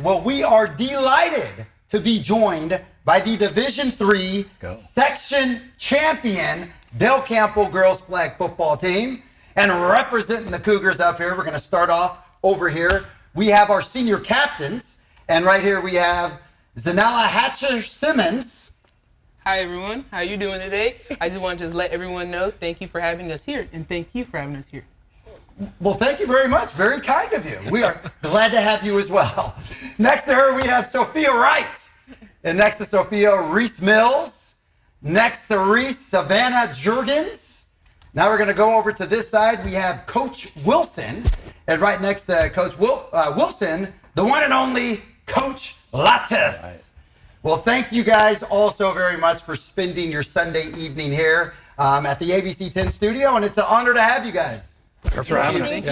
Well, we are delighted to be joined by the Division III section champion Del Campo girls flag football team. And representing the Cougars up here, we're going to start off over here. We have our senior captains. And right here we have Zanella Hatcher-Simmons. Hi, everyone. How are you doing today? I just wanted to let everyone know thank you for having us here, and thank you for having us here. Well, thank you very much. Very kind of you. We are glad to have you as well. Next to her, we have Sophia Wright. And next to Sophia, Reese Mills. Next to Reese, Savannah Jurgens. Now we're going to go over to this side. We have Coach Wilson. And right next to Coach Wilson, the one and only Coach Lattes. Right. Well, thank you guys also very much for spending your Sunday evening here at the ABC 10 studio. And it's an honor to have you guys. Thanks for having us. Thank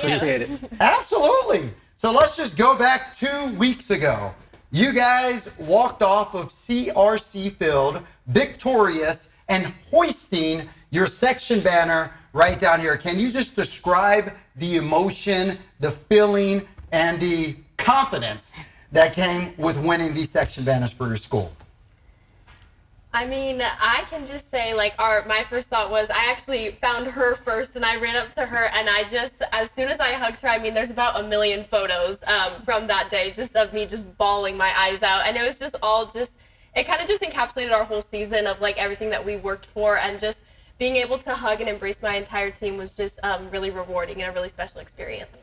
you. Appreciate it. Absolutely. So let's just go back 2 weeks ago. You guys walked off of CRC Field victorious and hoisting your section banner right down here. Can you just describe the emotion, the feeling, and the confidence that came with winning these section banners for your school? I mean, I can just say, like, my first thought was I actually found her first, and I ran up to her, and I just, as soon as I hugged her, I mean, there's about 1 million photos from that day, just of me just bawling my eyes out, and it was just all just, it kind of just encapsulated our whole season of, like, everything that we worked for, and just being able to hug and embrace my entire team was just really rewarding and a really special experience.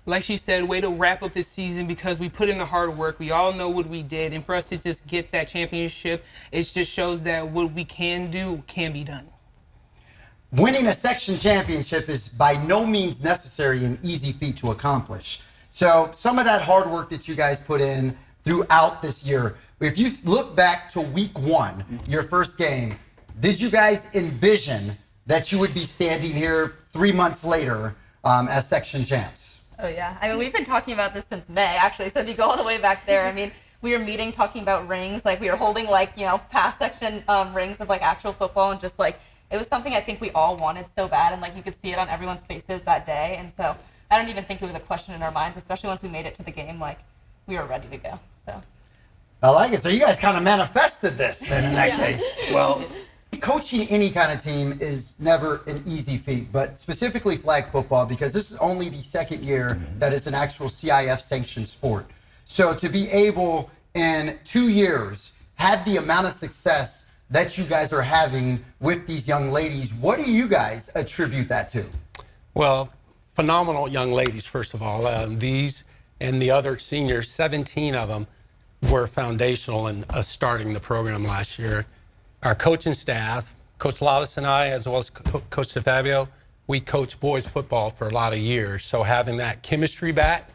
Like she said, way to wrap up this season because we put in the hard work. We all know what we did. And for us to just get that championship, it just shows that what we can do can be done. Winning a section championship is by no means necessarily an easy feat to accomplish. So some of that hard work that you guys put in throughout this year, if you look back to week 1, your first game, did you guys envision that you would be standing here 3 months later as section champs? Oh, yeah. I mean, we've been talking about this since May, actually. So if you go all the way back there, I mean, we were meeting, talking about rings. Like, we were holding, like, you know, past section rings of, like, actual football. And just, like, it was something I think we all wanted so bad. And, like, you could see it on everyone's faces that day. And so I don't even think it was a question in our minds, especially once we made it to the game. Like, we were ready to go. So I like it. So you guys kind of manifested this then in that case. Well, coaching any kind of team is never an easy feat, but specifically flag football, because this is only the second year that it's an actual CIF sanctioned sport. So to be able in 2 years have the amount of success that you guys are having with these young ladies, what do you guys attribute that to? Well, phenomenal young ladies, first of all. These and the other seniors, 17 of them, were foundational in starting the program last year. Our coaching staff, Coach Lavis and I, as well as Coach DeFabio, we coached boys football for a lot of years. So having that chemistry back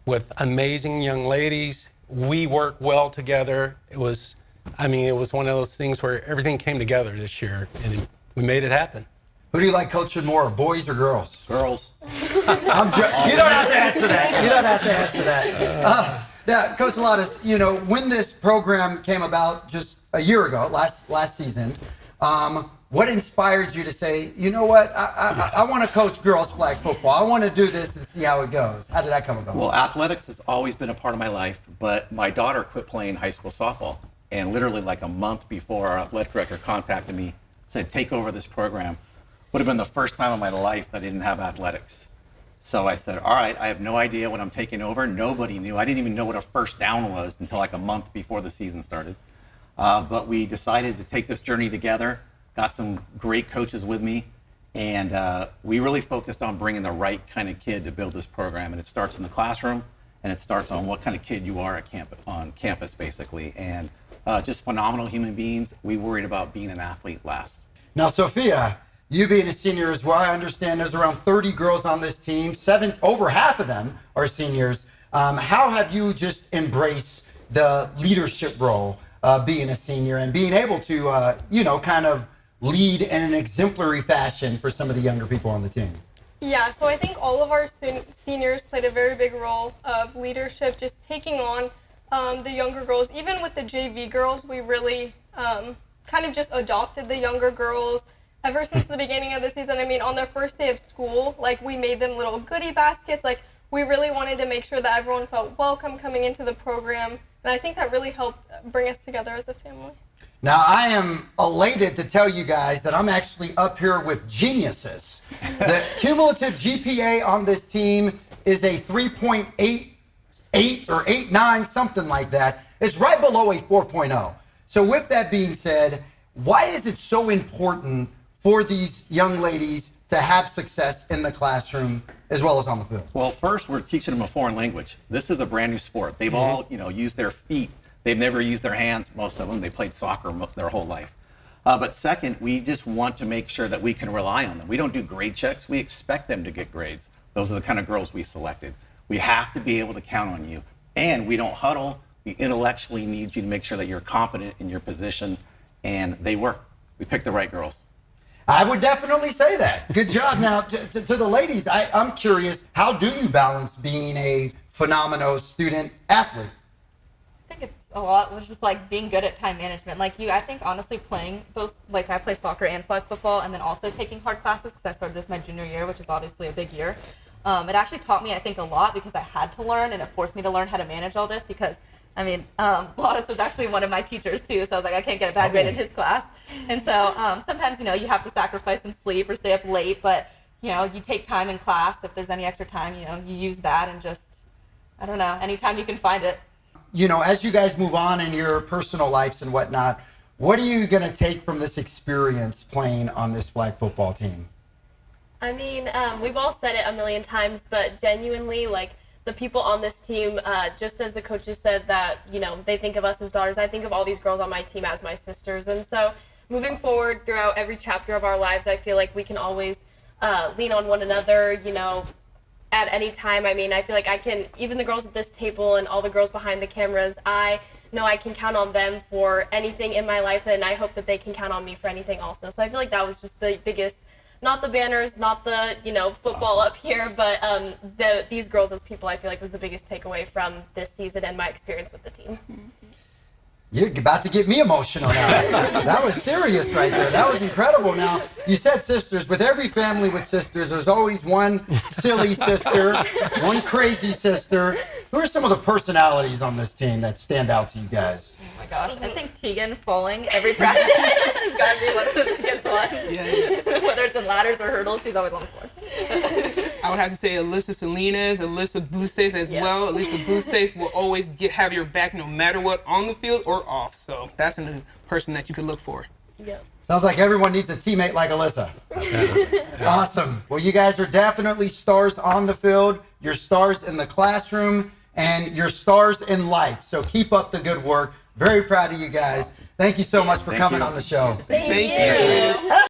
with amazing young ladies, we work well together. It was one of those things where everything came together this year, and we made it happen. Who do you like coaching more, boys or girls? Girls. You don't have to answer that. You don't have to answer that. Now, Coach Lavis, you know, when this program came about just a year ago, last season, what inspired you to say, you know what, I want to coach girls flag football. I want to do this and see how it goes. How did that come about? Well, athletics has always been a part of my life, but my daughter quit playing high school softball. And literally like a month before, our athletic director contacted me, said, take over this program. Would have been the first time in my life that I didn't have athletics. So I said, all right, I have no idea what I'm taking over. Nobody knew. I didn't even know what a first down was until like a month before the season started. But we decided to take this journey together, got some great coaches with me, and we really focused on bringing the right kind of kid to build this program. And it starts in the classroom, and it starts on what kind of kid you are on campus, basically. And just phenomenal human beings. We worried about being an athlete last. Now, Sophia, you being a senior as well, I understand there's around 30 girls on this team. Over half of them are seniors. How have you just embraced the leadership role being a senior and being able to, kind of lead in an exemplary fashion for some of the younger people on the team? Yeah, so I think all of our seniors played a very big role of leadership, just taking on the younger girls. Even with the JV girls, we really kind of just adopted the younger girls ever since the beginning of the season. I mean, on their first day of school, like, we made them little goodie baskets. Like, we really wanted to make sure that everyone felt welcome coming into the program. And I think that really helped bring us together as a family. Now, I am elated to tell you guys that I'm actually up here with geniuses. The cumulative GPA on this team is a 3.88 or 89, something like that. It's right below a 4.0. So with that being said, why is it so important for these young ladies to have success in the classroom as well as on the field? Well, first, we're teaching them a foreign language. This is a brand new sport. They've all, used their feet. They've never used their hands, most of them. They played soccer their whole life. But second, we just want to make sure that we can rely on them. We don't do grade checks. We expect them to get grades. Those are the kind of girls we selected. We have to be able to count on you. And we don't huddle. We intellectually need you to make sure that you're competent in your position. And they work. We picked the right girls. I would definitely say that. Good job. Now, to the ladies, I'm curious, how do you balance being a phenomenal student athlete? I think it's a lot was just like being good at time management. Like I think honestly playing both, like I play soccer and flag football, and then also taking hard classes because I started this my junior year, which is obviously a big year. It actually taught me, I think, a lot because I had to learn, and it forced me to learn how to manage all this because, Lawrence was actually one of my teachers too, so I was like, I can't get a bad grade in his class. And so sometimes, you have to sacrifice some sleep or stay up late, but, you take time in class. If there's any extra time, you use that and just, I don't know, anytime you can find it. As you guys move on in your personal lives and whatnot, what are you going to take from this experience playing on this flag football team? We've all said it a million times, but genuinely, like, the people on this team, just as the coaches said that, they think of us as daughters, I think of all these girls on my team as my sisters. And so moving forward throughout every chapter of our lives, I feel like we can always lean on one another, at any time. I feel like I can, even the girls at this table and all the girls behind the cameras, I know I can count on them for anything in my life, and I hope that they can count on me for anything also. So I feel like that was just the biggest, not the banners, not the, football up here, but these girls as people, I feel like was the biggest takeaway from this season and my experience with the team. You're about to get me emotional now. That was serious right there. That was incredible. Now, you said sisters. With every family with sisters, there's always one silly sister, one crazy sister. Who are some of the personalities on this team that stand out to you guys? Oh my gosh, I think Tegan falling every practice has got to be one of the biggest ones. Yes. Whether it's in ladders or hurdles, she's always on the floor. I would have to say Alyssa Salinas, Alyssa Busses as well. Alyssa Busses will always have your back no matter what, on the field or off. So that's a person that you could look for. Yep. Sounds like everyone needs a teammate like Alyssa. Awesome. Well, you guys are definitely stars on the field. You're stars in the classroom, and you're stars in life. So keep up the good work. Very proud of you guys. Thank you so much for coming on the show. Thank you.